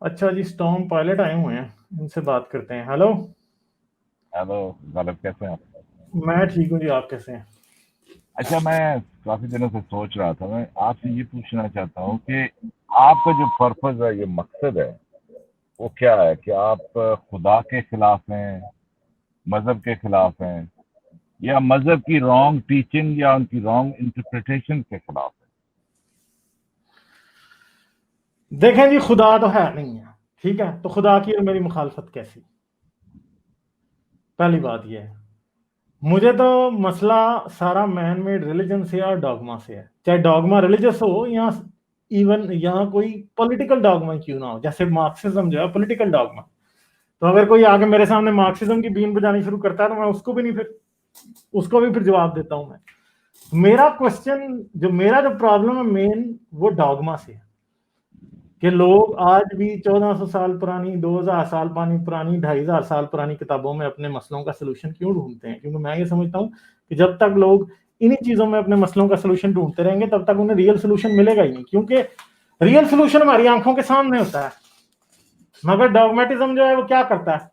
اچھا جی، storm pilot آئے ہوئے ہیں، ان سے بات کرتے ہیں۔ ہیلو، ہیلو غالب، کیسے ہیں آپ؟ میں ٹھیک ہوں جی، آپ کیسے ہیں؟ اچھا، میں کافی دنوں سے سوچ رہا تھا، میں آپ سے یہ پوچھنا چاہتا ہوں کہ آپ کا جو پرپز ہے، یہ مقصد ہے، وہ کیا ہے؟ کہ آپ خدا کے خلاف ہیں، مذہب کے خلاف ہیں، یا مذہب کی رانگ ٹیچنگ یا ان کی رانگ انٹرپریٹیشن کے خلاف ہیں؟ دیکھیں جی، خدا تو ہے نہیں ہے، ٹھیک ہے، تو خدا کی اور میری مخالفت کیسی؟ پہلی بات یہ ہے، مجھے تو مسئلہ سارا مین میڈ ریلیجن سے اور ڈاگما سے ہے، چاہے ڈاگما ریلیجس ہو یا ایون یہاں کوئی پولیٹیکل ڈاگما کیوں نہ ہو، جیسے مارکسزم جو ہے پولیٹیکل ڈاگما۔ تو اگر کوئی آگے میرے سامنے مارکسزم کی بین بجانی شروع کرتا ہے تو میں اس کو بھی پھر جواب دیتا ہوں۔ میرا کوشچن جو پرابلم ہے مین، وہ ڈاگما سے ہے کہ لوگ آج بھی 1400 سال پرانی، 2000 سال پرانی، 2500 سال پرانی کتابوں میں اپنے مسئلوں کا سلوشن کیوں ڈھونڈتے ہیں؟ کیونکہ میں یہ سمجھتا ہوں کہ جب تک لوگ انہی چیزوں میں اپنے مسئلوں کا سلوشن ڈھونڈتے رہیں گے تب تک انہیں ریئل سلوشن ملے گا ہی نہیں، کیونکہ ریئل سلوشن ہماری آنکھوں کے سامنے ہوتا ہے، مگر ڈاگمیٹزم جو ہے وہ کیا کرتا ہے؟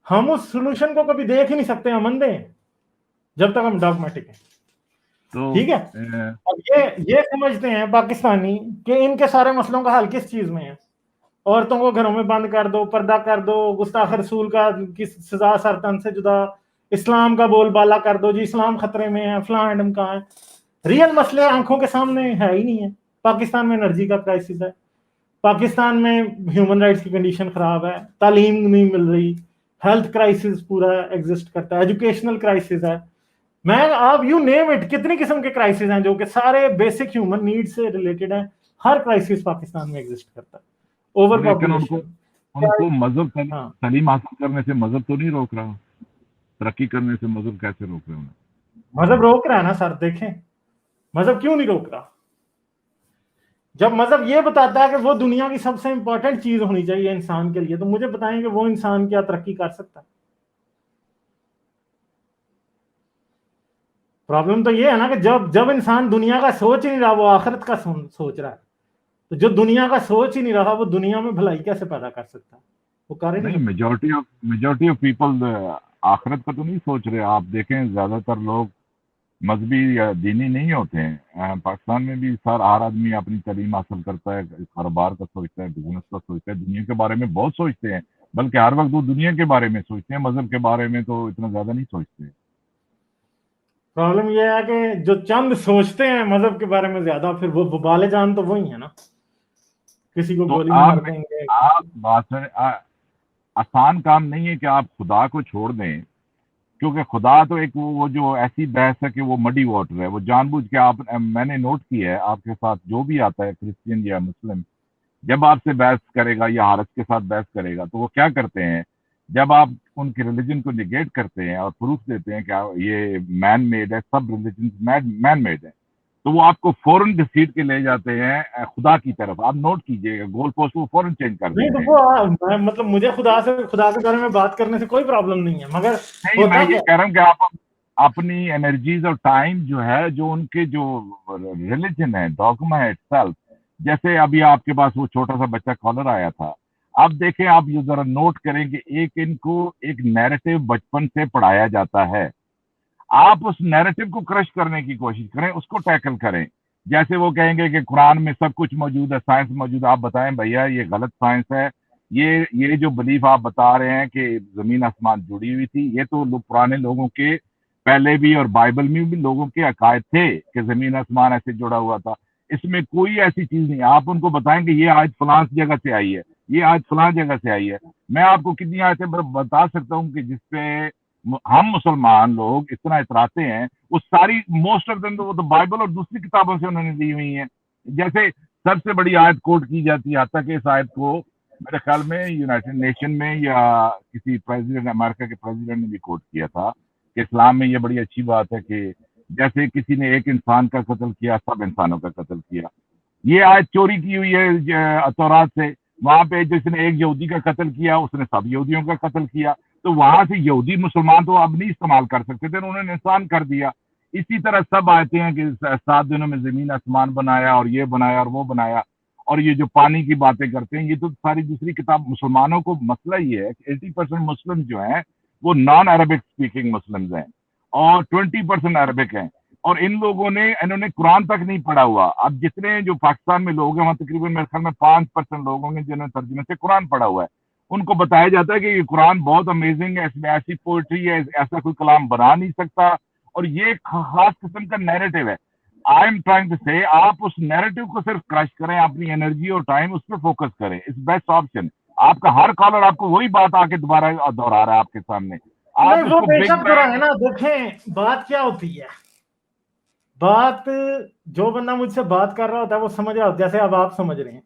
ہم اس سلوشن کو کبھی دیکھ ہی نہیں سکتے، ہم اندھے ہیں جب تک ہم ڈاگمیٹک ہیں، تو ٹھیک ہے۔ اب یہ سمجھتے ہیں پاکستانی کہ ان کے سارے مسئلوں کا حل کس چیز میں ہے؟ عورتوں کو گھروں میں بند کر دو، پردہ کر دو، گستاخ رسول کا کی سزا سرطن سے جدا، اسلام کا بول بالا کر دو، جی اسلام خطرے میں ہے، فلاں ایڈم کہاں ہے؟ ریئل مسئلے آنکھوں کے سامنے ہے ہی نہیں ہے۔ پاکستان میں انرجی کا کرائسس ہے، پاکستان میں ہیومن رائٹس کی کنڈیشن خراب ہے، تعلیم نہیں مل رہی، ہیلتھ کرائسس پورا ایگزسٹ کرتا ہے، ایجوکیشنل کرائسس ہے، میں آپ یو نیم اٹ، کتنی قسم کے کرائسس ہیں جو کہ سارے بیسک ہیومن نیڈ سے ریلیٹڈ ہیں، ہر کرائسس پاکستان میں ایگزسٹ کرتا ہے۔ اوور لیکن ان پاپولیشن، کو مذہب ہاں، تعلیم حاصل کرنے سے مذہب تو نہیں روک رہا؟ ترقی کرنے سے مذہب کیسے روک رہے ہیں؟ مذہب روک رہا ہے نا سر، دیکھیں مذہب کیوں نہیں روک رہا؟ جب مذہب یہ بتاتا ہے کہ وہ دنیا کی سب سے امپورٹنٹ چیز ہونی چاہیے انسان کے لیے، تو مجھے بتائیں کہ وہ انسان کیا ترقی کر سکتا ہے؟ پرابلم تو یہ ہے نا کہ جب انسان دنیا کا سوچ ہی نہیں رہا، وہ آخرت کا سوچ رہا ہے، تو جو دنیا کا سوچ ہی نہیں رہا وہ دنیا میں بھلائی کیسے پیدا کر سکتا ہے؟ وہ کر ہی نہیں نہیں، سکتا۔ میجورٹی آف پیپل آخرت کا تو نہیں سوچ رہے۔ آپ دیکھیں، زیادہ تر لوگ مذہبی یا دینی نہیں ہوتے ہیں۔ پاکستان میں بھی ہر آدمی اپنی تعلیم حاصل کرتا ہے، کاروبار کا سوچتا ہے، بزنس کا سوچتا ہے، دنیا کے بارے میں بہت سوچتے ہیں، بلکہ ہر وقت وہ دنیا کے بارے میں سوچتے ہیں، مذہب کے بارے میں تو اتنا زیادہ نہیں سوچتے۔ پرابلم یہ ہے کہ جو چند سوچتے ہیں مذہب کے بارے میں زیادہ، پھر وہ ببال جان تو وہی ہے نا، کسی کو تو گولی آپ مار دیں گے۔ آپ بات سنیں، آسان کام نہیں ہے کہ آپ خدا کو چھوڑ دیں، کیونکہ خدا تو ایک وہ جو ایسی بحث ہے کہ وہ مڈی واٹر ہے، وہ جان بوجھ کے میں نے نوٹ کیا ہے آپ کے ساتھ جو بھی آتا ہے کرسچین یا مسلم، جب آپ سے بحث کرے گا یا حارث کے ساتھ بحث کرے گا تو وہ کیا کرتے ہیں؟ جب آپ ان کے ریلیجن کو نگیٹ کرتے ہیں اور پروف دیتے ہیں کہ یہ مین میڈ ہے، سب ریلیجن مین میڈ ہے، تو وہ آپ کو فوراً گھسیٹ کے لے جاتے ہیں خدا کی طرف۔ آپ نوٹ کیجئے گا، گول پوسٹ وہ فوراً چینج کر نہیں دیتے تو ہیں۔ وہ مطلب مجھے خدا کے بارے میں بات کرنے سے کوئی پرابلم نہیں ہے، مگر نہیں، میں ہوتا یہ کیا کہہ رہا ہوں کہ آپ اپنی انرجیز اور ٹائم جو ہے، جو ان کے جو ریلیجن ہے، ڈاگما ہے itself، جیسے ابھی آپ کے پاس وہ چھوٹا سا بچہ کالر آیا تھا، اب دیکھیں آپ یہ ذرا نوٹ کریں کہ ان کو ایک نیریٹو بچپن سے پڑھایا جاتا ہے۔ آپ اس نیریٹو کو کرش کرنے کی کوشش کریں، اس کو ٹیکل کریں۔ جیسے وہ کہیں گے کہ قرآن میں سب کچھ موجود ہے، سائنس موجود ہے، آپ بتائیں بھیا یہ غلط سائنس ہے، یہ جو بلیف آپ بتا رہے ہیں کہ زمین آسمان جڑی ہوئی تھی، یہ تو پرانے لوگوں کے پہلے بھی اور بائبل میں بھی لوگوں کے عقائد تھے کہ زمین آسمان ایسے جڑا ہوا تھا، اس میں کوئی ایسی چیز نہیں۔ آپ ان کو بتائیں کہ یہ آج فلاں جگہ سے آئی ہے، یہ آج فلاں جگہ سے آئی ہے۔ میں آپ کو کتنی آیتیں بتا سکتا ہوں کہ جس پہ ہم مسلمان لوگ اتنا اتراتے ہیں، وہ ساری موسٹ آف دم وہ تو بائبل اور دوسری کتابوں سے انہوں نے دی ہوئی ہیں۔ جیسے سب سے بڑی آیت کوٹ کی جاتی ہے، حتیٰ کہ اس آیت کو میرے خیال میں یونائٹڈ نیشن میں یا کسی پریزیڈنٹ، امریکہ کے پریزیڈنٹ نے بھی کوٹ کیا تھا کہ اسلام میں یہ بڑی اچھی بات ہے کہ جیسے کسی نے ایک انسان کا قتل کیا، سب انسانوں کا قتل کیا۔ یہ آیت چوری کی ہوئی ہے تورات سے، وہاں پہ جس نے ایک یہودی کا قتل کیا اس نے سب یہودیوں کا قتل کیا، تو وہاں سے یہودی مسلمان تو اب نہیں استعمال کر سکتے تھے، انہوں نے انسان کر دیا۔ اسی طرح سب آتے ہیں کہ 7 دنوں میں زمین آسمان بنایا اور یہ بنایا اور وہ بنایا، اور یہ جو پانی کی باتیں کرتے ہیں, یہ تو ساری دوسری کتاب. مسلمانوں کو مسئلہ یہ ہے کہ 80% مسلم جو ہیں وہ نان عربک اسپیکنگ مسلمز ہیں اور 20% عربک ہیں, اور ان لوگوں نے انہوں نے قرآن تک نہیں پڑھا ہوا. اب جتنے جو پاکستان میں لوگ ہیں وہاں تقریباً میرے خیال میں 5% لوگ ہوں گے جنہوں نے ترجمے سے قرآن پڑھا ہوا ہے. ان کو بتایا جاتا ہے کہ یہ قرآن بہت امیزنگ ہے, اس میں ایسی پوئٹری ہے, ایسا کوئی کلام بنا نہیں سکتا, اور یہ ایک خاص قسم کا نیریٹو ہے. آئی ایم ٹرائنگ ٹو سے آپ اس نیریٹو کو صرف کرش کریں, اپنی انرجی اور ٹائم اس پہ فوکس کریں. It's best option. آپ کا ہر کالر آپ کو وہی بات آ کے دوبارہ دہرا رہا ہے آپ کے سامنے. آپ نہیں اس وہ کو بے بگ شک بینگ. ہے نا. دیکھیں بات کیا ہوتی ہے, بات جو بندہ مجھ سے بات کر رہا ہوتا ہے وہ سمجھ رہا ہوتا ہے, جیسے اب آپ سمجھ رہے ہیں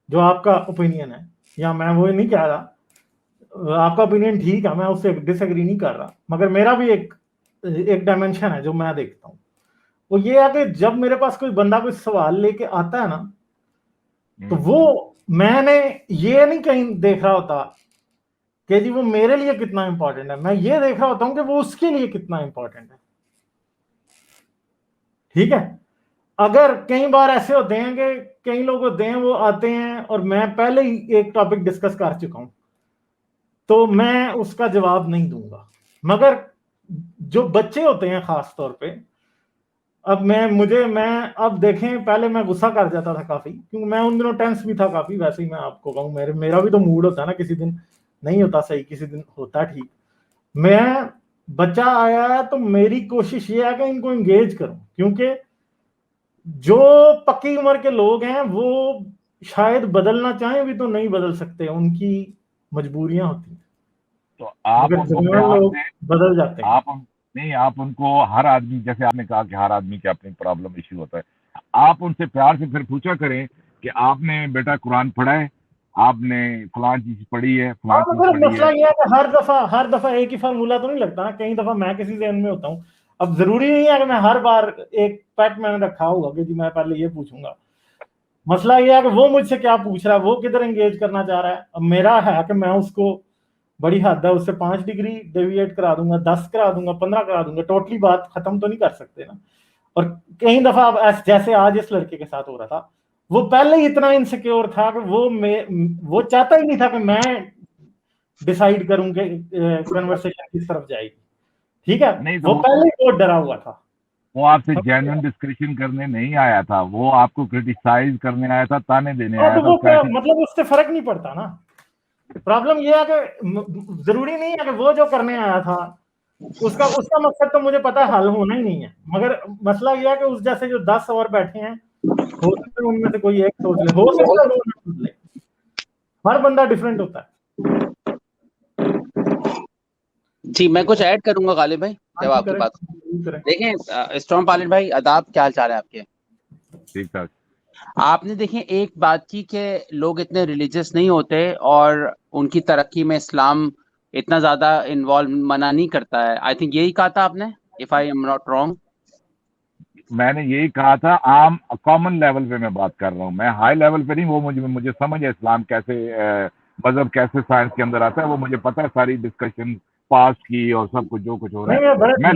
جو آپ کا اوپینین ہے, یا میں وہ نہیں کہہ رہا آپ کا اوپینین ٹھیک ہے, میں اس سے ڈس ایگری نہیں کر رہا, مگر میرا بھی ایک ڈائمینشن ہے جو میں دیکھتا ہوں. وہ یہ ہے کہ جب میرے پاس کوئی بندہ کوئی سوال لے کے آتا ہے نا, تو وہ میں نے یہ نہیں کہیں دیکھ رہا ہوتا کہ جی وہ میرے لیے کتنا امپورٹنٹ ہے, میں یہ دیکھ رہا ہوتا ہوں کہ وہ اس کے لیے کتنا امپورٹنٹ ہے. ٹھیک ہے. اگر کئی بار ایسے ہوتے ہیں کہ کئی لوگ ہوتے ہیں وہ آتے ہیں اور میں پہلے ہی ایک ٹاپک ڈسکس کر چکا ہوں, تو میں اس کا جواب نہیں دوں گا. مگر جو بچے ہوتے ہیں خاص طور پہ, اب میں اب دیکھیں پہلے میں غصہ کر جاتا تھا کافی, کیونکہ میں ان دنوں ٹینس بھی تھا کافی. ویسے ہی میں آپ کو کہوں میرا بھی تو موڈ ہوتا ہے نا, کسی دن نہیں ہوتا صحیح, کسی دن ہوتا ٹھیک. میں بچہ آیا ہے تو میری کوشش یہ ہے کہ ان کو انگیج کروں, کیونکہ جو پکی عمر کے لوگ ہیں وہ شاید بدلنا چاہیں بھی تو نہیں بدل سکتے, ان کی مجبوریاں ہوتی ہیں. تو آپ مگر ان کو جوان پیار لوگ سے, بدل جاتے ہیں. آپ ان کو, ہر آدمی, جیسے آپ نے کہا کہ ہر آدمی کے اپنی پرابلم ایشو ہوتا ہے, آپ ان سے پیار سے پھر پوچھا کریں کہ آپ نے بیٹا قرآن پڑھا ہے, آپ نے فلاں چیز پڑھی ہے, فلاں چیز مگر پڑھی مسئلہ ہے. یہ ہے کہ ہر دفعہ ایک ہی فارمولا تو نہیں لگتا نا, کئی دفعہ میں کسی ذہن میں ہوتا ہوں. اب ضروری نہیں ہے کہ میں ہر بار ایک پیٹ میں نے رکھا ہوگا کہ جی میں پہلے یہ پوچھوں گا. مسئلہ یہ ہے کہ وہ مجھ سے کیا پوچھ رہا ہے, وہ کدھر انگیج کرنا چاہ رہا ہے. اب میرا ہے کہ میں اس کو بڑی حد ہے اس سے 5 ڈگری ڈیویٹ کرا دوں گا, 10 کرا دوں گا, 15 کرا دوں گا, ٹوٹلی بات ختم تو نہیں کر سکتے نا. اور کئی دفعہ اب جیسے آج اس لڑکے کے ساتھ ہو رہا تھا, وہ پہلے ہی اتنا انسیکیور تھا کہ وہ چاہتا ہی نہیں تھا کہ میں ڈیسائیڈ کروں کہ کنورسیشن کس طرف جائے گی. ٹھیک ہے, نہیں تو وہ پہلے ہی بہت ڈرا ہوا تھا. وہ آپ سے جینوئن ڈسکشن کرنے نہیں آیا تھا, وہ آپ کو کرٹیسائز کرنے آیا تھا, تانے دینے آیا تو تھا. وہ مطلب اس سے فرق نہیں پڑتا نا. پرابلم یہ ہے کہ ضروری نہیں ہے کہ وہ جو کرنے آیا تھا اس کا مقصد تو مجھے پتا حل ہونا ہی نہیں ہے. مگر مسئلہ یہ ہے کہ اس جیسے جو 10 اور بیٹھے ہیں, ہو سکتا ہے ان میں سے کوئی ایک سوچ لے, ہو سکتا ہے وہ نہ سوچ لے. ہر بندہ ڈفرینٹ ہوتا ہے. جی میں کچھ ایڈ کروں گا غالب بھائی جب آپ کی بات. دیکھیں اسٹرانگ پائلٹ بھائی آداب, کیا حال چال ہے آپ کے؟ ٹھیک ٹھاک. آپ نے دیکھیں ایک بات کی کہ لوگ اتنے ریلیجیس نہیں ہوتے اور ان کی ترقی میں اسلام اتنا زیادہ انوالو منع نہیں کرتا ہے. آئی تھنک یہی کہا تھا آپ نے, if I am not wrong. میں نے یہی کہا تھا, عام کامن لیول پہ میں بات کر رہا ہوں, میں ہائی لیول پہ نہیں. وہ مجھے سمجھ ہے اسلام کیسے, مذہب کیسے سائنس کے اندر آتا ہے, وہ مجھے پتا ہے. ساری ڈسکشن پاس کی اور سب کچھ جو کچھ ہو رہا ہے, میں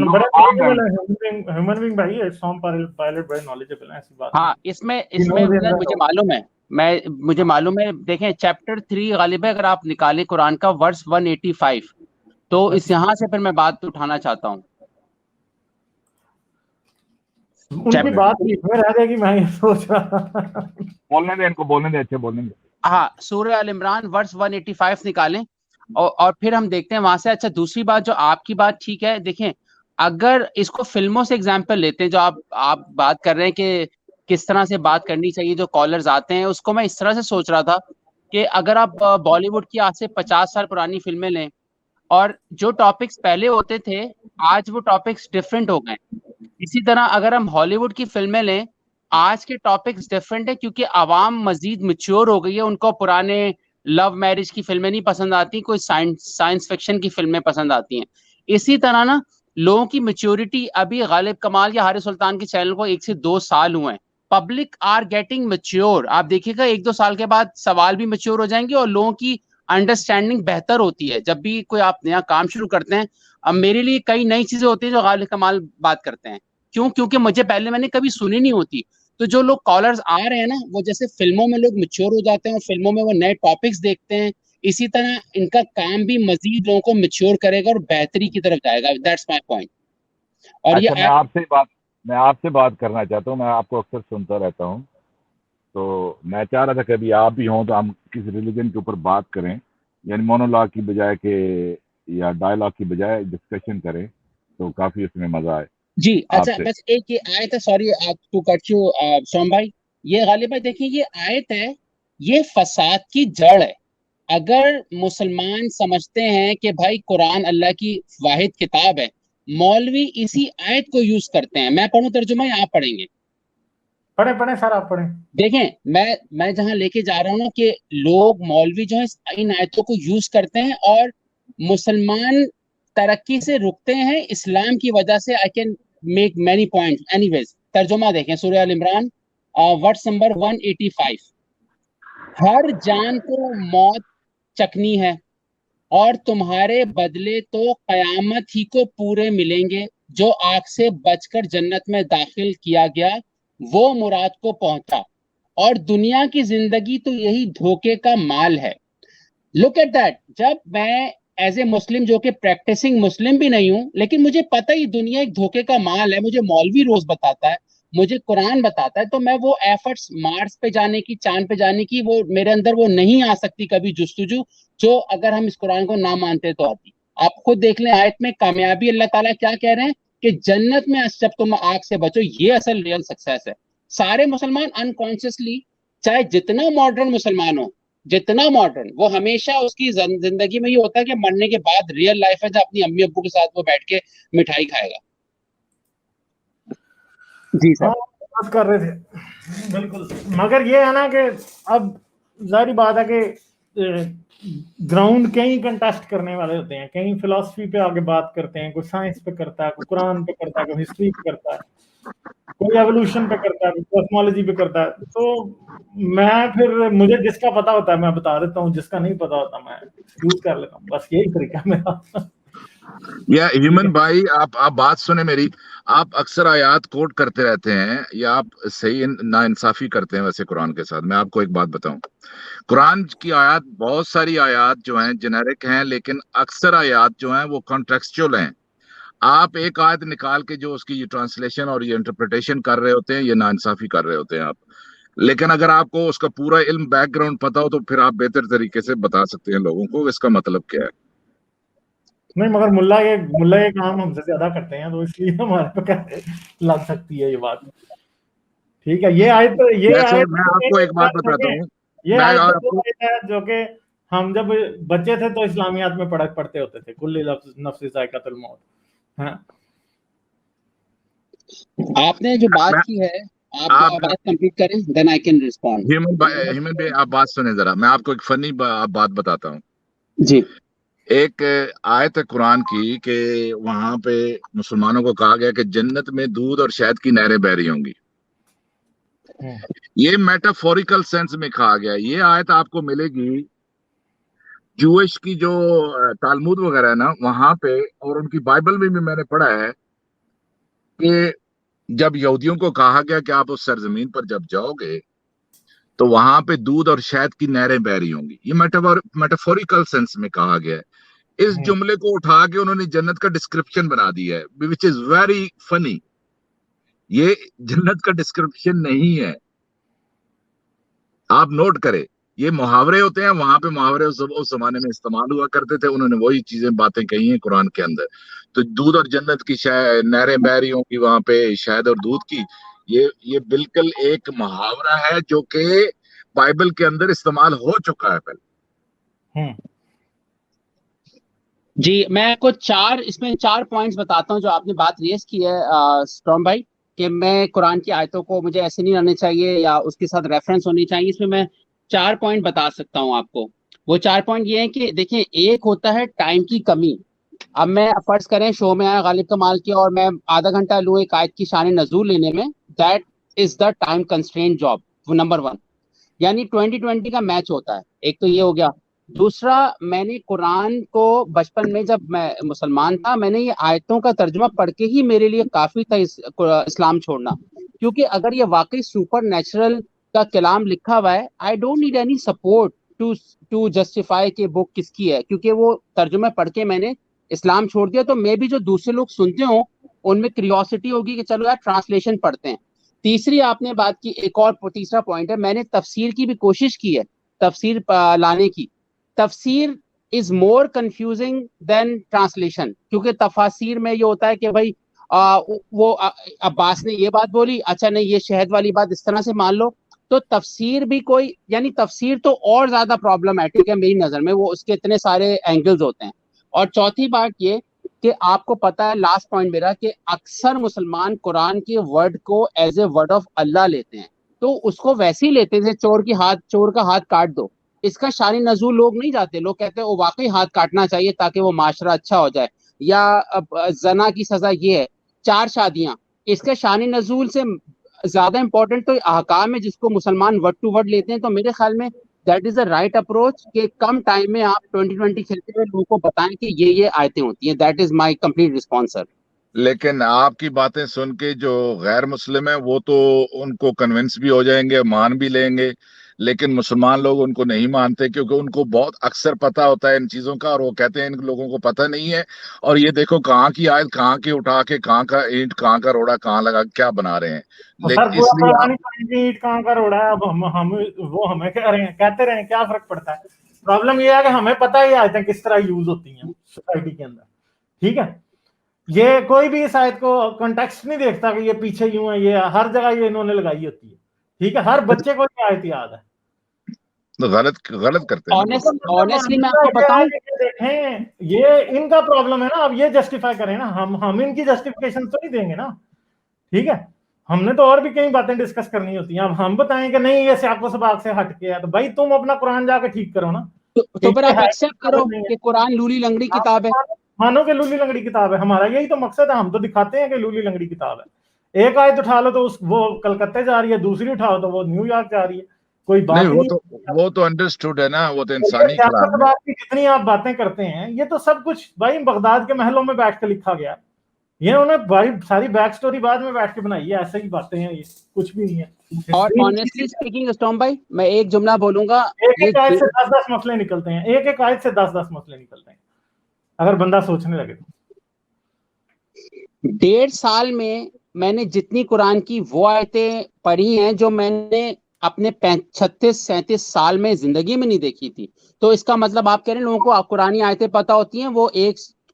ہیومن بینگ بھائی اسٹرانگ پائلٹ بڑے نالجبل ہیں, ایسی بات. ہاں اس میں مجھے معلوم ہے. دیکھیں چیپٹر 3 غالب ہے, اگر آپ نکالیں قرآن کا ورس 185, تو اس یہاں سے پھر میں بات اٹھانا چاہتا ہوں. ان کی بات میں رہ جائے گی, میں یہ سوچ رہا. بولنے دیں ان کو, بولنے دیں, اچھے بولنے دیں. ہاں سورہ ال عمران ورس 185 نکالیں اور پھر ہم دیکھتے ہیں وہاں سے. اچھا دوسری بات, جو آپ کی بات ٹھیک ہے. دیکھیں اگر اس کو فلموں سے ایگزامپل لیتے ہیں, جو آپ بات کر رہے ہیں کہ کس طرح سے بات کرنی چاہیے, جو کالرز آتے ہیں, اس کو میں اس طرح سے سوچ رہا تھا کہ اگر آپ بالی ووڈ کی آج سے 50 سال پرانی فلمیں لیں, اور جو ٹاپکس پہلے ہوتے تھے آج وہ ٹاپکس ڈفرینٹ ہو گئے. اسی طرح اگر ہم ہالی ووڈ کی فلمیں لیں, آج کے ٹاپکس ڈفرینٹ ہے کیونکہ عوام مزید میچور ہو گئی ہے. ان کو پرانے لو میرج کی فلمیں نہیں پسند آتی, کوئی سائنس فکشن کی فلمیں پسند آتی ہیں. اسی طرح نا لوگوں کی میچورٹی, ابھی غالب کمال یا حارث سلطان کے چینل کو 1 سے 2 سال ہوئے ہیں. Public are getting mature. آپ دیکھیے گا 1-2 سال کے بعد سوال بھی میچور ہو جائیں گے اور لوگوں کی انڈرسٹینڈنگ بہتر ہوتی ہے. جب بھی کوئی آپ نیا کام شروع کرتے ہیں, اب میرے لیے کئی نئی چیزیں ہوتی ہیں جو غالب کمال بات کرتے ہیں. کیوں؟ کیونکہ میں نے کبھی سنی نہیں ہوتی. تو جو لوگ کالرز آ رہے ہیں نا وہ جیسے فلموں میں لوگ میچور ہو جاتے ہیں اور فلموں میں وہ نئے ٹاپکس دیکھتے ہیں, اسی طرح ان کا کام بھی مزید لوگوں کو میچور کرے گا اور بہتری کی طرف جائے گا. That's my point. اور اچھا یہ میں آپ سے بات کرنا چاہتا ہوں. میں آپ کو اکثر سنتا رہتا ہوں, تو میں چاہ رہا تھا کہ ابھی آپ بھی ہوں تو ہم کسی ریلیجن کے اوپر بات کریں, یعنی مونولاگ کی بجائے کہ یا ڈائلاگ کی بجائے ڈسکشن کریں, تو کافی اس میں مزہ آئے. جی اچھا, بس ایک یہ آیت ہے, سوری ٹو کٹ یو سوم بھائی, یہ غالب بھائی دیکھیں یہ آیت ہے, یہ فساد کی جڑ ہے. اگر مسلمان سمجھتے ہیں کہ بھائی قرآن اللہ کی واحد کتاب ہے, مولوی اسی آیت کو یوز کرتے ہیں. میں پڑھوں ترجمہ یا آپ پڑھیں گے؟ پڑھیں سر, آپ پڑھیں. دیکھیں میں جہاں لے کے جا رہا ہوں نا کہ لوگ مولوی جو ہے ان آیتوں کو یوز کرتے ہیں اور مسلمان ترقی سے رکتے ہیں اسلام کی وجہ سے. I can make many point. Anyways ترجمہ دیکھیں, سورہ ال عمران ورس نمبر 185. ہر جان کو موت چکنی ہے اور تمہارے بدلے تو قیامت ہی کو پورے ملیں گے. جو آگ سے بچ کر جنت میں داخل کیا گیا وہ مراد کو پہنچا, اور دنیا کی زندگی تو یہی دھوکے کا مال ہے. Look at that. جب میں ایز اے مسلم, جو کہ پریکٹسنگ مسلم بھی نہیں ہوں, لیکن مجھے پتہ ہی دنیا ایک دھوکے کا مال ہے, مجھے مولوی روز بتاتا ہے, مجھے قرآن بتاتا ہے, تو میں وہ ایفرٹس مارس پہ جانے کی, چاند پہ جانے کی, وہ میرے اندر وہ نہیں آ سکتی کبھی جستجو, جو اگر ہم اس قرآن کو نہ مانتے تو آتی. آپ خود دیکھ لیں آیت میں کامیابی اللہ تعالیٰ کیا کہہ رہے ہیں کہ جنت میں جب تم آگ سے بچو, یہ اصل ریئل سکسیس ہے. سارے مسلمان انکانشیسلی, چاہے جتنا ماڈرن مسلمان ہو, جتنا ماڈرن, وہ ہمیشہ اس کی زندگی میں یہ ہوتا ہے کہ مرنے کے بعد ریئل لائف ہے جو اپنی امی ابو کے ساتھ وہ بیٹھ کے مٹھائی کھائے گا. جی سر. بات کر رہے تھے بالکل, مگر یہ ہے نا کہ اب ظاہری بات ہے کہ گراؤنڈ کہیں کنٹیسٹ کرنے والے ہوتے ہیں, کہیں فلاسفی پہ آگے بات کرتے ہیں, کوئی سائنس پہ کرتا ہے, کوئی قرآن پہ کرتا ہے, کوئی ہسٹری پہ کرتا ہے, کوئی ایوولوشن پہ کرتا ہے, کوئی کاسمولوجی پہ کرتا ہے. تو میں پھر مجھے جس کا پتا ہوتا ہے میں بتا دیتا ہوں, جس کا نہیں پتا ہوتا میں یوز کر لیتا ہوں. بس یہی طریقہ میرا. یا ہیومن بھائی, آپ بات سنیں میری. آپ اکثر آیات کوٹ کرتے رہتے ہیں, یا آپ صحیح نا انصافی کرتے ہیں ویسے قرآن کے ساتھ. میں آپ کو ایک بات بتاؤں, قرآن کی آیات, بہت ساری آیات جو ہیں جنیرک ہیں, لیکن اکثر آیات جو ہیں وہ کانٹیکسچول ہیں. آپ ایک آیت نکال کے جو اس کی یہ ٹرانسلیشن اور یہ انٹرپریٹیشن کر رہے ہوتے ہیں, یہ نا انصافی کر رہے ہوتے ہیں آپ. لیکن اگر آپ کو اس کا پورا علم بیک گراؤنڈ پتا ہو تو پھر آپ بہتر طریقے سے بتا سکتے ہیں لوگوں کو اس کا مطلب کیا ہے. نہیں, مگر ملا یہ کام ہم سے زیادہ کرتے ہیں, تو اس لیے ہمارے پہ لگ سکتی ہے یہ بات. ٹھیک ہے, یہ آیت میں آپ کو ایک بات بتاتا ہوں. یہ آیت ہے جو کہ ہم جب بچے تھے تو اسلامیات میں پڑھتے ہوتے تھے, کل نفس ذائقۃ الموت. ہاں, آپ نے جو بات کی ہے آپ بات کمپلیٹ کریں, دین آئی کین ریسپونڈ. ہیومن بھائی آپ بات سنیں ذرا, میں آپ کو ایک فنی بات بتاتا ہوں. جی. ایک آیت ہے قرآن کی کہ وہاں پہ مسلمانوں کو کہا گیا کہ جنت میں دودھ اور شہد کی نہریں بہ رہی ہوں گی. یہ میٹافوریکل سینس میں کہا گیا. یہ آیت آپ کو ملے گی جوش کی جو تالمود وغیرہ ہے نا وہاں پہ, اور ان کی بائبل میں بھی میں نے پڑھا ہے کہ جب یہودیوں کو کہا گیا کہ آپ اس سرزمین پر جب جاؤ گے تو وہاں پہ دودھ اور شہد کی نہریں بہ رہی ہوں گی. یہ میٹافوریکل سینس میں کہا گیا ہے. اس جملے کو اٹھا کے انہوں نے جنت کا ڈسکرپشن بنا دیا ہے, which is very funny. یہ جنت کا ڈسکرپشن نہیں ہے, آپ نوٹ کریں. یہ محاورے ہوتے ہیں, وہاں پہ محاورے اس زمانے میں استعمال ہوا کرتے تھے, انہوں نے وہی چیزیں باتیں کہی ہیں قرآن کے اندر. تو دودھ اور جنت کی نہریں بہ رہی ہوں گی وہاں پہ شہد اور دودھ کی, یہ بالکل ایک محاورہ ہے جو کہ بائبل کے اندر استعمال ہو چکا ہے پہلے. جی, میں آپ کو اس میں چار پوائنٹس بتاتا ہوں جو آپ نے بات ریز کی ہے اسٹرام بھائی, کہ میں قرآن کی آیتوں کو مجھے ایسے نہیں رہنے چاہیے یا اس کے ساتھ ریفرنس ہونی چاہیے. اس میں 4 پوائنٹ بتا سکتا ہوں آپ کو. وہ 4 پوائنٹ یہ ہیں کہ دیکھیں, ایک ہوتا ہے ٹائم کی کمی. اب میں فرض کریں شو میں آیا غالب کمال کی اور میں آدھا گھنٹہ لوں ایک آیت کی شان نزول لینے میں, that is the time constraint job. وہ نمبر 1, یعنی 2020 کا میچ ہوتا ہے. ایک تو یہ ہو گیا. دوسرا, میں نے قرآن کو بچپن میں جب میں مسلمان تھا, میں نے یہ آیتوں کا ترجمہ پڑھ کے ہی میرے لیے کافی تھا اسلام چھوڑنا, کیونکہ اگر یہ واقعی سپر نیچرل کا کلام لکھا ہوا ہے, I don't need any support to justify کہ بک کس کی ہے, کیونکہ وہ ترجمے پڑھ کے میں نے اسلام چھوڑ دیا. تو میں بھی جو دوسرے لوگ سنتے ہوں ان میں کریوسٹی ہوگی کہ چلو یار ٹرانسلیشن پڑھتے ہیں. تیسری آپ نے بات کی, ایک اور تیسرا پوائنٹ ہے, میں نے تفسیر کی بھی کوشش کی ہے, تفسیر لانے کی. تفسیر از مور کنفیوزنگ دین ٹرانسلیشن, کیونکہ تفاسیر میں یہ ہوتا ہے کہ بھائی وہ عباس نے یہ بات بولی, اچھا نہیں یہ شہد والی بات اس طرح سے مان لو. تو تفسیر بھی کوئی, یعنی تفسیر تو اور زیادہ پرابلمٹک ہے میری نظر میں, وہ اس کے اتنے سارے اینگلز ہوتے ہیں. اور چوتھی بات یہ کہ آپ کو پتا ہے, لاسٹ پوائنٹ میرا, کہ اکثر مسلمان قرآن کے ورڈ کو ایز اے ورڈ آف اللہ لیتے ہیں, تو اس کو ویسے ہی لیتے ہیں چور کا ہاتھ کاٹ دو. اس کا شان نزول لوگ نہیں جاتے, لوگ کہتے ہیں وہ واقعی ہاتھ کاٹنا چاہیے تاکہ وہ معاشرہ اچھا ہو جائے, یا زنا کی سزا یہ ہے, 4 شادیاں. اس کے شان نزول سے زیادہ امپورٹنٹ تو احکام ہے جس کو مسلمان ورڈ ٹو ورڈ لیتے ہیں. تو میرے خیال میں that is the right approach کہ کم ٹائم میں آپ 2020 کھیلتے ہوئے لوگوں کو بتائیں کہ یہ آیتیں ہوتی ہیں. That is my complete response sir. لیکن آپ کی باتیں سن کے جو غیر مسلم ہیں وہ تو ان کو کنونس بھی ہو جائیں گے, مان بھی لیں گے, لیکن مسلمان لوگ ان کو نہیں مانتے کیونکہ ان کو بہت اکثر پتا ہوتا ہے ان چیزوں کا, اور وہ کہتے ہیں ان لوگوں کو پتہ نہیں ہے, اور یہ دیکھو کہاں کی آیت کہاں کی اٹھا کے کہاں کا اینٹ کہاں کا روڑا کہاں لگا کیا بنا رہے ہیں. لیکن اس لیے اینٹ کہاں کا روڑا ہے, اب ہم وہ ہمیں کہتے رہے, کیا فرق پڑتا ہے. پرابلم یہ ہے کہ ہمیں پتہ ہی آیتیں کس طرح یوز ہوتی ہیں سوسائٹی کے اندر. ٹھیک ہے, یہ کوئی بھی اس آیت کو کنٹیکسٹ نہیں دیکھتا کہ یہ پیچھے یوں ہے, یہ ہر جگہ یہ انہوں نے لگائی ہوتی ہے. ٹھیک ہے, ہر بچے کو یہ آیت یاد ہے. غلط کرتے ہیں. Honestly میں آپ کو بتاؤں, دیکھیں یہ ان کا پرابلم ہے نا, اب یہ جسٹیفائی کریں نا, ہم ان کی جسٹیفیکیشن تو نہیں دیں گے نا. ٹھیک ہے, ہم نے تو اور بھی کئی باتیں ڈسکس کرنی ہوتی ہیں. اب ہم بتائیں کہ نہیں یہ سیاق و سباق سے ہٹ کے ہے, تو بھائی تم اپنا قرآن جا کے ٹھیک کرو نا. تو پھر آپ ایکسپٹ کرو کہ قرآن لولی لنگڑی کتاب ہے. مانو کہ لولی لنگڑی کتاب ہے, ہمارا یہی تو مقصد ہے, ہم تو دکھاتے ہیں کہ لولی لنگڑی کتاب ہے. ایک آیت اٹھا لو تو وہ کلکتے جا رہی ہے, دوسری اٹھاؤ تو وہ نیو یارک جا رہی ہے. کوئی بات نہیں, وہ تو انڈرسٹوڈ ہے نا, وہ تو انسانی کلام ہے. جتنی آپ باتیں کرتے ہیں یہ تو سب کچھ بھائی بغداد کے محلوں میں بیٹھ کے لکھا گیا. یہ انہوں نے بھائی ساری بیک سٹوری بعد میں بیٹھ کے بنائی ہے, ایسے ہی باتیں ہیں, یہ کچھ بھی نہیں ہے. اور honestly speaking اسٹام بھائی میں ایک جملہ بولوں گا, ایک آیت سے 10 مسئلے نکلتے ہیں, ایک آیت سے 10 مسئلے نکلتے ہیں اگر بندہ سوچنے لگے تو. 1.5 سال میں نے جتنی قرآن کی وہ آیتیں پڑھی ہیں جو میں نے اپنے 36-37 سال میں زندگی میں نہیں دیکھی تھی. تو اس کا مطلب آپ کہہ رہے ہیں لوگوں کو قرآنی آیتیں پتہ ہوتی ہیں, وہ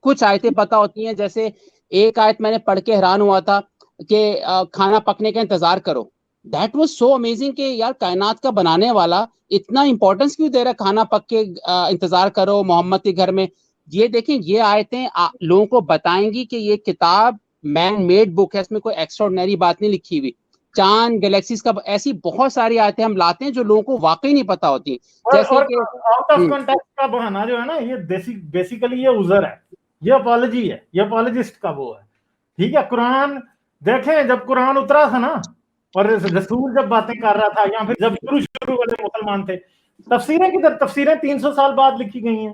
کچھ آیتیں پتہ ہوتی ہیں. جیسے ایک آیت میں نے پڑھ کے حیران ہوا تھا کہ کھانا پکنے کا انتظار کرو. دیٹ واز سو امیزنگ کہ یار کائنات کا بنانے والا اتنا امپورٹنس کیوں دے رہا ہے, کھانا پک کے انتظار کرو محمد کے گھر میں. یہ دیکھیں یہ آیتیں لوگوں کو بتائیں گی کہ یہ کتاب مین میڈ بک ہے, اس میں کوئی ایکسٹراڈنری بات نہیں لکھی ہوئی. چاند گلیکسیز کا, ایسی بہت ساری آیتیں ہم لاتے ہیں جو لوگوں کو واقعی نہیں پتا ہوتی. جیسے کہ آؤٹ آف کانٹیکسٹ کا بہانا جو ہے نا, یہ بیسیکلی یہ عذر ہے, یہ اپالوجی ہے, یہ اپالوجسٹ کا وہ ہے. ٹھیک ہے, قرآن دیکھیں جب قرآن اترا تھا نا, اور رسول جب باتیں کر رہا تھا, یا پھر جب شروع والے مسلمان تھے, تفسیریں کدھر, تفسیریں 300 سال بعد لکھی گئی ہیں,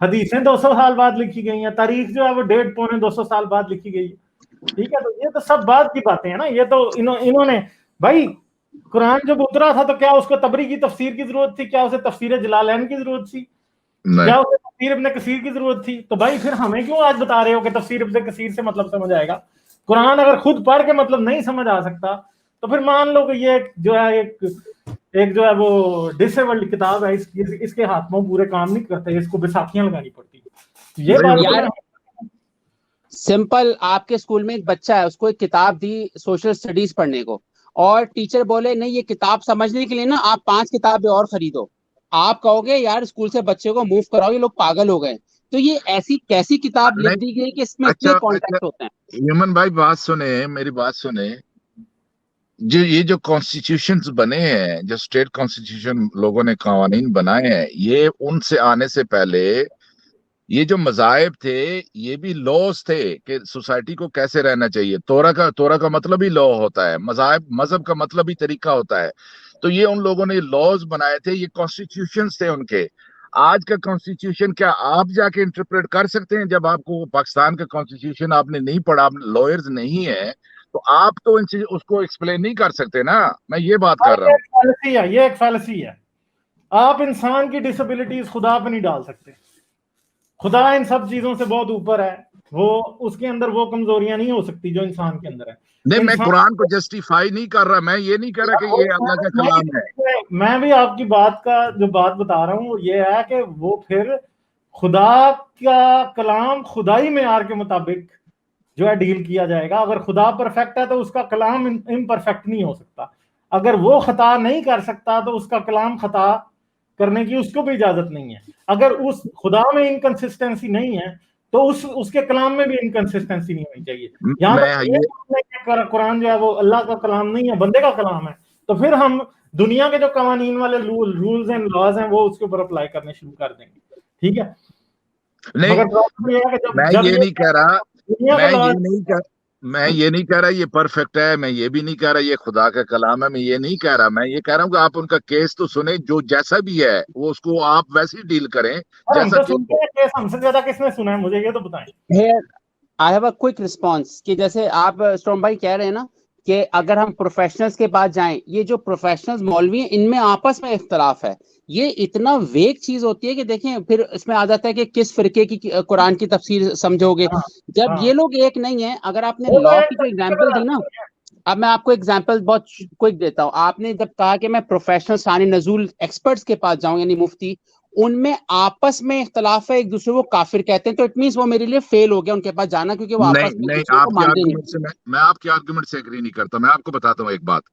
حدیثیں 200 سال بعد لکھی گئی ہیں, تاریخ جو ہے وہ 150-200 سال بعد لکھی گئی ہے. ٹھیک ہے, تو یہ تو سب بعد کی باتیں ہیں نا. یہ تو انہوں نے بھائی قرآن جب اترا تھا تو کیا اس کو تبری کی تفسیر کی ضرورت تھی, کیا اسے تفسیر جلالین کی ضرورت تھی, کیا اسے تفسیر ابن کثیر کی ضرورت تھی؟ تو بھائی پھر ہمیں کیوں آج بتا رہے ہو کہ تفسیر ابن کثیر سے مطلب سمجھ آئے گا؟ قرآن اگر خود پڑھ کے مطلب نہیں سمجھ آ سکتا تو پھر مان لو کہ یہ جو ہے ایک جو ہے وہ ڈسیبلڈ کتاب ہے, اس کے ہاتھوں پورے کام نہیں کرتے, اس کو بیساکھیاں لگانی پڑتی. یہ بات سمپل, آپ کے اسکول میں ایک بچہ ہے, اس کو ایک کتاب دی سوشل اسٹڈیز پڑھنے کو, اور ٹیچر بولے نہیں یہ کتاب سمجھنے کے لیے نا آپ 5 کتابیں اور خریدو. آپ کہو گے یار اسکول سے بچے کو موو کراؤ, یہ لوگ پاگل ہو گئے. تو یہ ایسی کیسی کتاب لکھ دی گئی کہ اس میں اتنے کانٹیکٹ ہوتے ہیں. یمن بھائی بات سنیں, میری بات سنیں, یہ جو کانسٹیٹیوشنز بنے ہیں, جو اسٹیٹ کانسٹیٹیوشن لوگوں نے قوانین بنائے ہیں, یہ ان سے آنے سے پہلے یہ جو مذاہب تھے یہ بھی لاز تھے کہ سوسائٹی کو کیسے رہنا چاہیے. تورا کا مطلب ہی لا ہوتا ہے, مذہب کا مطلب ہی طریقہ ہوتا ہے. تو یہ ان لوگوں نے لاز بنائے تھے, یہ کانسٹیٹیوشنز تھے ان کے. آج کا کانسٹیٹیوشن کیا آپ جا کے انٹرپریٹ کر سکتے ہیں؟ جب آپ کو پاکستان کا کانسٹیٹیوشن آپ نے نہیں پڑھا, آپ لائرز نہیں ہیں, تو آپ تو ان چیز اس کو ایکسپلین نہیں کر سکتے نا, میں یہ بات کر رہا یہ ہوں. ایک فیلسی ہے, یہ ایک فیلسی ہے. آپ انسان کی ڈسیبلٹیز خدا پہ نہیں ڈال سکتے. خدا ان سب چیزوں سے بہت اوپر ہے, وہ اس کے اندر وہ کمزوریاں نہیں ہو سکتی جو انسان کے اندر ہے. نہیں, میں انسان قرآن کو جسٹیفائی نہیں کر رہا, میں یہ نہیں کہہ رہا کہ یہ اللہ کا کلام ہے. میں بھی آپ کی بات کا جو بات بتا رہا ہوں وہ یہ ہے کہ وہ پھر خدا کا کلام خدائی معیار کے مطابق جو ہے ڈیل کیا جائے گا. اگر خدا پرفیکٹ ہے تو اس کا کلام امپرفیکٹ نہیں ہو سکتا. اگر وہ خطا نہیں کر سکتا تو اس کا کلام خطا کرنے کی اس کو بھی اجازت نہیں ہے. اگر اس خدا میں انکنسسٹنسی نہیں ہے تو اس کے کلام میں بھی انکنسسٹنسی نہیں ہونی چاہیے. یہاں تک قرآن جو ہے وہ اللہ کا کلام نہیں ہے, بندے کا کلام ہے, تو پھر ہم دنیا کے جو قوانین والے رولز اینڈ لاز ہیں وہ اس کے اوپر اپلائی کرنے شروع کر دیں گے. ٹھیک ہے, نہیں, میں یہ نہیں کہہ رہا, میں یہ نہیں کہہ رہا یہ پرفیکٹ ہے, میں یہ بھی نہیں کہہ رہا یہ خدا کا کلام ہے, میں یہ نہیں کہہ رہا. میں یہ کہہ رہا ہوں کہ آپ ان کا کیس تو سنیں, جو جیسا بھی ہے وہ اس کو آپ ویسے ہی ڈیل کریں جیسا کہ ہم سے زیادہ کس نے سنا ہے, مجھے یہ تو بتائیں. I have a quick response کہ جیسے آپ اسٹورم بھائی کہہ رہے ہیں نا کہ اگر ہم پروفیشنلز کے پاس جائیں, یہ جو پروفیشنلز مولوی ہیں ان میں آپس میں اختلاف ہے, یہ اتنا ویگ چیز ہوتی ہے کہ دیکھیں پھر اس میں آ جاتا ہے کہ کس فرقے کی قرآن کی تفسیر سمجھو گے. جب یہ لوگ ایک نہیں ہیں, اگر آپ نے لا کی جو ایگزامپل دی نا, اب میں آپ کو ایگزامپل بہت کوئک دیتا ہوں. آپ نے جب کہا کہ میں پروفیشنل ثانی نزول ایکسپرٹس کے پاس جاؤں یعنی مفتی, ان میں آپس میں اختلاف ہے, ایک دوسرے کو کافر کہتے ہیں, تو اٹ مینس وہ میرے لیے فیل ہو گیا ان کے پاس جانا, کیونکہ وہ آپس میں نہیں, دوسرے آپ کو کی مانتے آرگومنٹ سے میں آپ کی آرگومنٹ سے ایگری نہیں کرتا. میں آپ کو بتاتا ہوں ایک بات,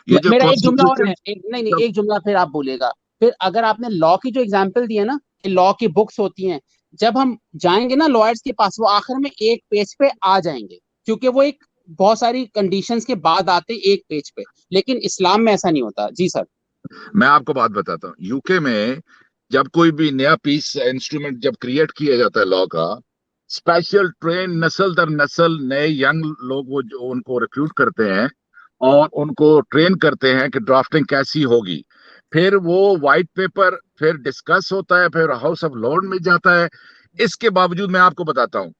یہ جو میرا ایک جملہ اور ہے, نہیں ایک جملہ پھر آپ بولے گا. پھر اگر آپ نے لا کی جو ایگزامپل دی ہے نا, کہ لا کی بکس ہوتی ہیں, جب ہم جائیں گے نا لائرز کے پاس, وہ آخر میں ایک پیج پہ آ جائیں گے, کیونکہ وہ ایک بہت ساری کنڈیشنز کے بعد آتے ایک پیج پہ, لیکن اسلام میں ایسا نہیں ہوتا. جی سر, میں آپ کو بات بتاتا ہوں. یو کے میں جب کوئی بھی نیا پیس انسٹرومنٹ جب کریٹ کیا جاتا ہے لا کا, اسپیشل ٹرین نسل در نسل نئے ینگ لوگ وہ جو ان کو ریکروٹ کرتے ہیں اور ان کو ٹرین کرتے ہیں کہ ڈرافٹنگ کیسی ہوگی. پھر وہ وائٹ پیپر پھر ڈسکس ہوتا ہے, پھر ہاؤس آف لارڈ میں جاتا ہے. اس کے باوجود میں آپ کو بتاتا ہوں,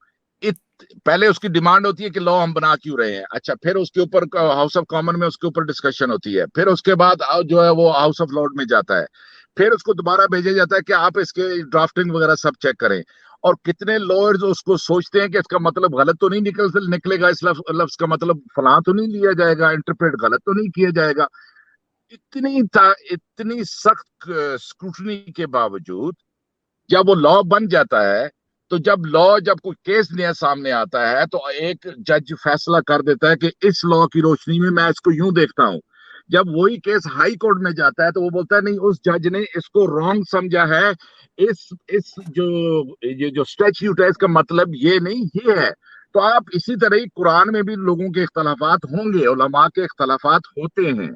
پہلے اس کی ڈیمانڈ ہوتی ہے کہ لا ہم بنا کیوں رہے ہیں. اچھا, پھر اس کے اوپر ہاؤس آف کامن میں اس کے اوپر ڈسکشن ہوتی ہے, پھر اس کے بعد جو ہے وہ ہاؤس آف لارڈ میں جاتا ہے, پھر اس کو دوبارہ بھیجا جاتا ہے کہ آپ اس کے ڈرافٹنگ وغیرہ سب چیک کریں. اور کتنے لائرز اس کو سوچتے ہیں کہ اس کا مطلب غلط تو نہیں نکلے گا, اس لفظ کا مطلب فلاں تو نہیں لیا جائے گا, انٹرپریٹ غلط تو نہیں کیا جائے گا. اتنی سخت اسکروٹنی کے باوجود جب وہ لا بن جاتا ہے, تو جب کوئی کیس نیا سامنے آتا ہے تو ایک جج فیصلہ کر دیتا ہے کہ اس لا کی روشنی میں اس کو یوں دیکھتا ہوں. جب وہی کیس ہائی کورٹ میں جاتا ہے تو وہ بولتا ہے نہیں, اس جج نے اس کو رانگ سمجھا ہے, اس جو اسٹیچیوٹ ہے اس کا مطلب یہ نہیں, یہ ہے. تو آپ اسی طرح ہی قرآن میں بھی لوگوں کے اختلافات ہوں گے, علماء کے اختلافات ہوتے ہیں,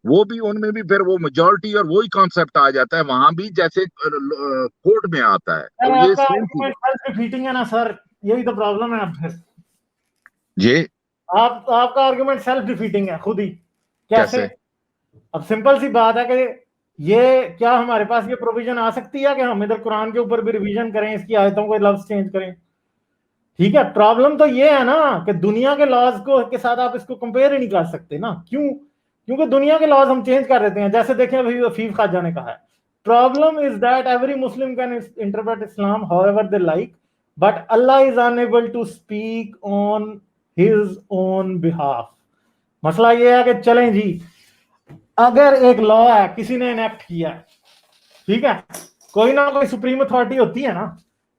وہ بھی ان میں بھی پھر وہ میجورٹی اور وہی کانسیپٹ آ جاتا ہے وہاں بھی جیسے کورٹ میں آتا ہے. تو یہ سیم چیز ہے نا سر, یہی تو پرابلم ہے. اب جی, آپ کا آرگومنٹ سیلف ڈیفیٹنگ ہے خود ہی. کیسے؟ اب سمپل سی بات ہے کہ یہ کیا ہمارے پاس یہ پروویژن آ سکتی ہے کہ ہم ادھر قرآن کے اوپر بھی ریویژن کریں, اس کی آیتوں کو لفظ چینج کریں. ٹھیک ہے, پرابلم تو یہ ہے نا کہ دنیا کے لاز کے ساتھ آپ اس کو کمپیئر ہی نہیں کر سکتے نا. کیونکہ دنیا کے لاز ہم چینج کر دیتے ہیں. جیسے دیکھیں ابھی حفیظ خواجہ نے کہا ہے, problem is that every Muslim can interpret Islam however they like, but Allah is unable to speak on his own behalf. مسئلہ یہ ہے کہ چلیں جی, اگر ایک لا ہے کسی نے انیکٹ کیا ہے, ٹھیک ہے, کوئی نہ کوئی سپریم اتھارٹی ہوتی ہے نا,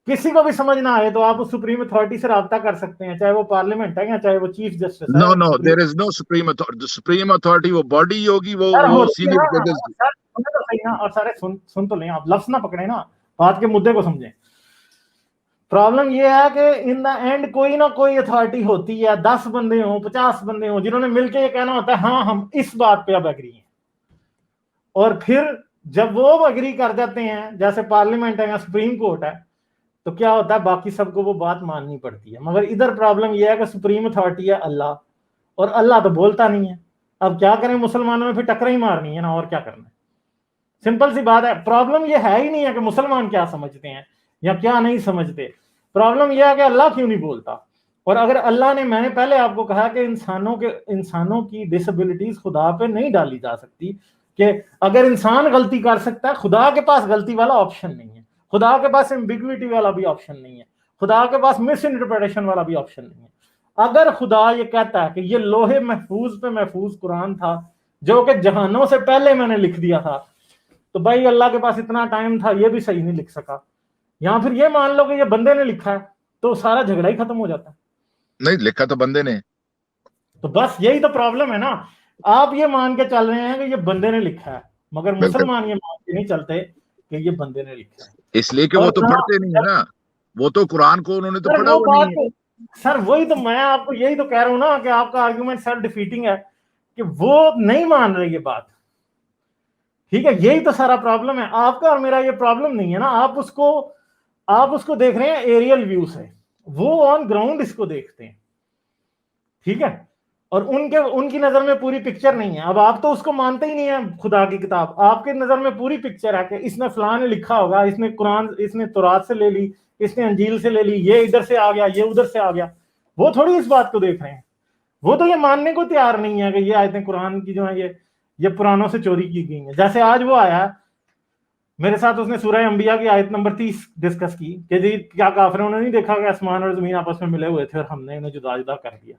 کسی کو بھی سمجھ نہ آئے تو آپ اس سپریم اتھارٹی سے رابطہ کر سکتے ہیں, چاہے وہ پارلیمنٹ ہے یا چاہے وہ چیف جسٹس ہے. نو دیر از نو سپریم اتھارٹی. وہ باڈی ہوگی, وہ سینئر ججز. اور سارے سن تو لیں, آپ لفظ نہ پکڑے نا, بات کے مدے کو سمجھیں. پرابلم یہ ہے کہ ان دا اینڈ کوئی نہ کوئی اتھارٹی ہوتی ہے, 10 بندے ہوں 50 بندے ہوں, جنہوں نے مل کے یہ کہنا ہوتا ہے ہاں ہم اس بات پہ اب ایگری ہیں. اور پھر جب وہ ایگری کر جاتے ہیں, جیسے پارلیمنٹ ہے یا سپریم کورٹ ہے, تو کیا ہوتا ہے باقی سب کو وہ بات ماننی پڑتی ہے. مگر ادھر پرابلم یہ ہے کہ سپریم اتھارٹی ہے اللہ, اور اللہ تو بولتا نہیں ہے. اب کیا کریں, مسلمانوں میں پھر ٹکریں ہی مارنی ہے نا, اور کیا کرنا ہے. سمپل سی بات ہے. پرابلم یہ ہے ہی نہیں ہے کہ مسلمان کیا سمجھتے ہیں یا کیا نہیں سمجھتے, پرابلم یہ ہے کہ اللہ کیوں نہیں بولتا. اور اگر اللہ نے, میں نے پہلے آپ کو کہا کہ انسانوں کی ڈسبلٹیز خدا پہ نہیں ڈالی جا سکتی, کہ اگر انسان غلطی کر سکتا ہے, خدا کے پاس غلطی والا آپشن نہیں ہے, خدا کے پاس ایمبیگوٹی والا بھی آپشن نہیں ہے, خدا کے پاس مس انٹرپریٹیشن والا بھی آپشن نہیں ہے. اگر خدا یہ کہتا ہے کہ یہ لوہے محفوظ پہ محفوظ قرآن تھا جو کہ جہانوں سے پہلے میں نے لکھ دیا تھا, تو بھائی اللہ کے پاس اتنا ٹائم تھا, یہ بھی صحیح نہیں لکھ سکا. یا پھر یہ مان لو کہ یہ بندے نے لکھا ہے, تو سارا جھگڑا ہی ختم ہو جاتا ہے. نہیں, لکھا تو بندے نے. تو بس یہی تو پرابلم ہے نا, آپ یہ مان کے چل رہے ہیں کہ یہ بندے نے لکھا ہے, مگر مسلمان یہ مان کے نہیں چلتے کہ یہ بندے نے لکھا ہے. اس لیے کہ وہ تو پڑھتے نہیں ہے نا, وہ تو قرآن کو انہوں نے تو پڑھا ہوا نہیں ہے. سر وہی تو میں آپ کو یہی تو کہہ رہا ہوں نا کہ آپ کا آرگیومنٹ سیلف ڈیفیٹنگ ہے, کہ وہ نہیں مان رہے یہ بات. ٹھیک ہے, یہی تو سارا پرابلم ہے. آپ کا اور میرا یہ پرابلم نہیں ہے نا, آپ اس کو دیکھ رہے ہیں ایریل ویو سے, وہ آن گراؤنڈ اس کو دیکھتے ہیں. ٹھیک ہے, اور ان کی نظر میں پوری پکچر نہیں ہے. اب آپ تو اس کو مانتے ہی نہیں ہیں خدا کی کتاب, آپ کی نظر میں پوری پکچر ہے کہ اس نے فلاں نے لکھا ہوگا, اس نے قرآن, اس نے تورات سے لے لی, اس نے انجیل سے لے لی, یہ ادھر سے آ گیا, یہ ادھر سے آ گیا. وہ تھوڑی اس بات کو دیکھ رہے ہیں, وہ تو یہ ماننے کو تیار نہیں ہے کہ یہ آیتیں قرآن کی جو ہیں یہ پرانوں سے چوری کی گئی ہیں. جیسے آج وہ آیا میرے ساتھ, اس نے سورہ انبیاء کی آیت نمبر 30 ڈسکس کی کہ جی کیا کافروں نے نہیں دیکھا کہ آسمان اور زمین آپس میں ملے ہوئے تھے اور ہم نے انہیں جدا جدا کر دیا.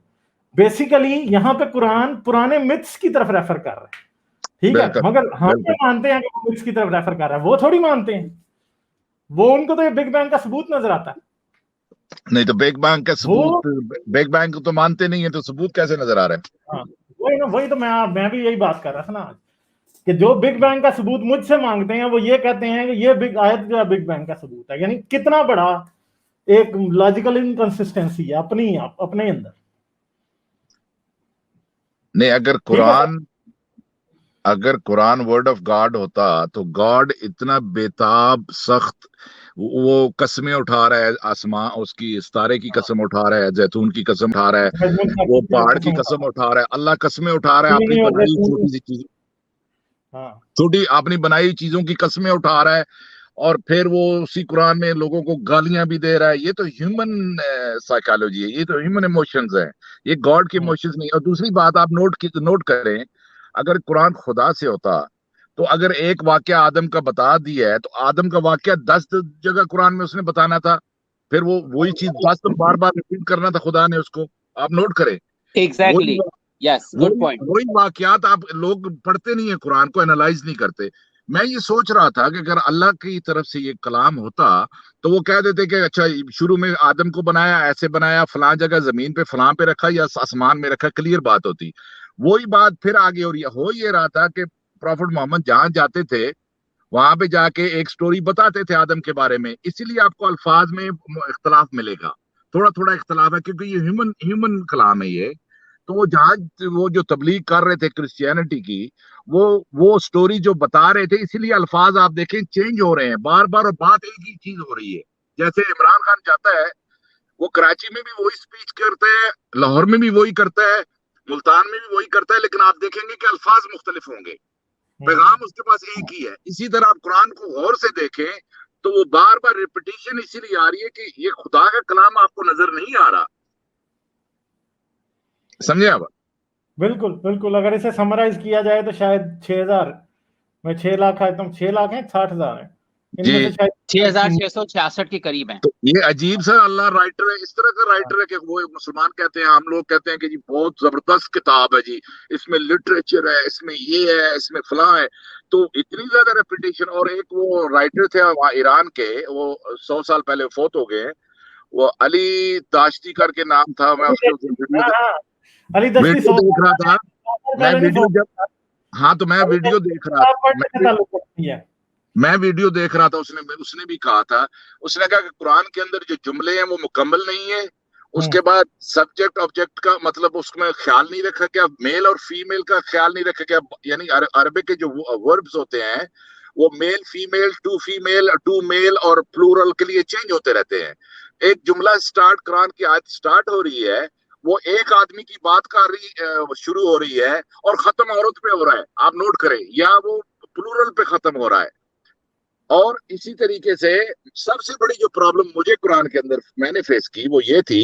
بیسیکلی یہاں پہ قرآن پرانے متس کی طرف ریفر کر رہا ہے. ٹھیک ہے, مگر ہم یہ مانتے ہیں کہ متس کی طرف ریفر کر رہا ہے, وہ تھوڑی مانتے ہیں. وہ ان کو تو یہ بگ بینگ کا ثبوت نظر آتا ہے. نہیں تو بگ بینگ کا ثبوت, بگ بینگ کو تو مانتے نہیں ہیں, تو ثبوت کیسے نظر آ رہا ہے؟ ہاں وہی تو میں بھی یہی بات کر رہا تھا نا آج, کہ جو بگ بینگ کا ثبوت مجھ سے مانگتے ہیں وہ یہ کہتے ہیں کہ یہ بگ آیت جو ہے بگ بینگ کا ثبوت ہے. یعنی کتنا بڑا ایک لاجیکل انکنسسٹنسی ہے اپنے اندر. نہیں, اگر قرآن ورڈ آف گاڈ ہوتا تو گاڈ اتنا بےتاب سخت, وہ قسمیں اٹھا رہا ہے, آسمان اس کی ستارے کی قسم اٹھا رہا ہے, زیتون کی قسم اٹھا رہا ہے, وہ پہاڑ کی قسم اٹھا رہا ہے, اللہ قسمیں اٹھا رہا ہے, اپنی بنائی چھوٹی سی چیز, چھوٹی اپنی بنائی چیزوں کی قسمیں اٹھا رہا ہے, اور پھر وہ اسی قرآن میں لوگوں کو گالیاں بھی دے رہا ہے. یہ تو ہیومن سائیکالوجی ہے, یہ تو ہیومن ایموشنز ہیں, یہ گاڈ کے ایموشنز نہیں. اور دوسری بات آپ نوٹ کریں, اگر قرآن خدا سے ہوتا تو اگر ایک واقعہ آدم کا بتا دیا ہے تو آدم کا واقعہ 10 جگہ قرآن میں اس نے بتانا تھا, پھر وہی چیز 10 بار بار ریپیٹ کرنا تھا خدا نے اس کو. آپ نوٹ کریں, ایگزیکٹلی, یس, گڈ پوائنٹ. وہی واقعات آپ لوگ پڑھتے نہیں ہیں, قرآن کو انالائز نہیں کرتے. میں یہ سوچ رہا تھا کہ اگر اللہ کی طرف سے یہ کلام ہوتا تو وہ کہہ دیتے کہ اچھا شروع میں آدم کو بنایا, ایسے بنایا, فلاں جگہ زمین پہ فلاں پہ رکھا یا آسمان میں رکھا, کلیئر بات ہوتی. وہی بات پھر آگے ہو یہ رہا تھا کہ پروفٹ محمد جہاں جاتے تھے وہاں پہ جا کے ایک سٹوری بتاتے تھے آدم کے بارے میں. اسی لیے آپ کو الفاظ میں اختلاف ملے گا, تھوڑا اختلاف ہے, کیونکہ یہ ہیومن کلام ہے یہ. تو وہ جہاں وہ جو تبلیغ کر رہے تھے کرسچینٹی کی, وہ سٹوری جو بتا رہے تھے, اسی لیے الفاظ آپ دیکھیں چینج ہو رہے ہیں بار بار, اور بات ایک ہی چیز ہو رہی ہے. جیسے عمران خان چاہتا ہے وہ کراچی میں بھی وہی سپیچ کرتا ہے, لاہور میں بھی وہی کرتا ہے, ملتان میں بھی وہی کرتا ہے, لیکن آپ دیکھیں گے کہ الفاظ مختلف ہوں گے, پیغام اس کے پاس ایک ہی ہے. اسی طرح آپ قرآن کو غور سے دیکھیں تو وہ بار بار ریپیٹیشن اسی لیے آ رہی ہے کہ یہ خدا کا کلام آپ کو نظر نہیں آ رہا. سمجھے آپ؟ بالکل. اگر اسے سمرائز کیا جائے تو شاید 6000 میں 6 لاکھ آئے, تم 6 لاکھ ہیں 60,000 ہیں, ان میں سے شاید 6666 کے قریب ہیں. تو یہ عجیب سا اللہ رائٹر ہے, اس طرح کا رائٹر ہے کہ وہ مسلمان کہتے ہیں, ہم لوگ کہتے ہیں کہ جی بہت زبردست کتاب ہے جی, اس میں لٹریچر ہے, اس میں یہ ہے, اس میں فلاں ہے. تو اتنی زیادہ ریپیٹیشن. اور ایک وہ رائٹر تھے وہاں ایران کے, وہ 100 سال پہلے فوت ہو گئے, وہ علی داشتی کر کے نام تھا. میں اس کے ویڈیو دیکھ رہا تھا, میں ویڈیو جب ہاں تو میں ویڈیو دیکھ رہا تھا, میں ویڈیو دیکھ رہا تھا, اس نے بھی کہا تھا, اس نے کہا کہ قرآن کے اندر جو جملے ہیں وہ مکمل نہیں ہیں. اس کے بعد سبجیکٹ آبجیکٹ کا مطلب اس میں خیال نہیں رکھا کیا, میل اور فیمیل کا خیال نہیں رکھا کیا. یعنی عربک کے جو وربز ہوتے ہیں وہ male female, to female, to male اور پلورل کے لیے چینج ہوتے رہتے ہیں. ایک جملہ سٹارٹ, قرآن کی آیت سٹارٹ ہو رہی ہے, وہ ایک آدمی کی بات کر رہی شروع ہو رہی ہے اور ختم عورت پہ ہو رہا ہے. آپ نوٹ کریں, یا وہ پلورل پہ ختم ہو رہا ہے. اور اسی طریقے سے سب سے بڑی جو پرابلم مجھے قرآن کے اندر میں نے فیس کی وہ یہ تھی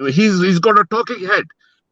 he's got a talking head।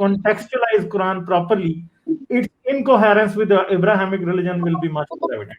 contextualize Quran properly, its incoherence with the Abrahamic religion will be much more evident।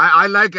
I like,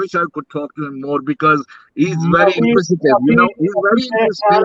wish I could talk to him more because he's very inquisitive, you know, he's very inquisitive,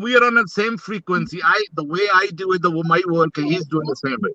we are on the same frequency। the way I do it, my work, he's doing the same way।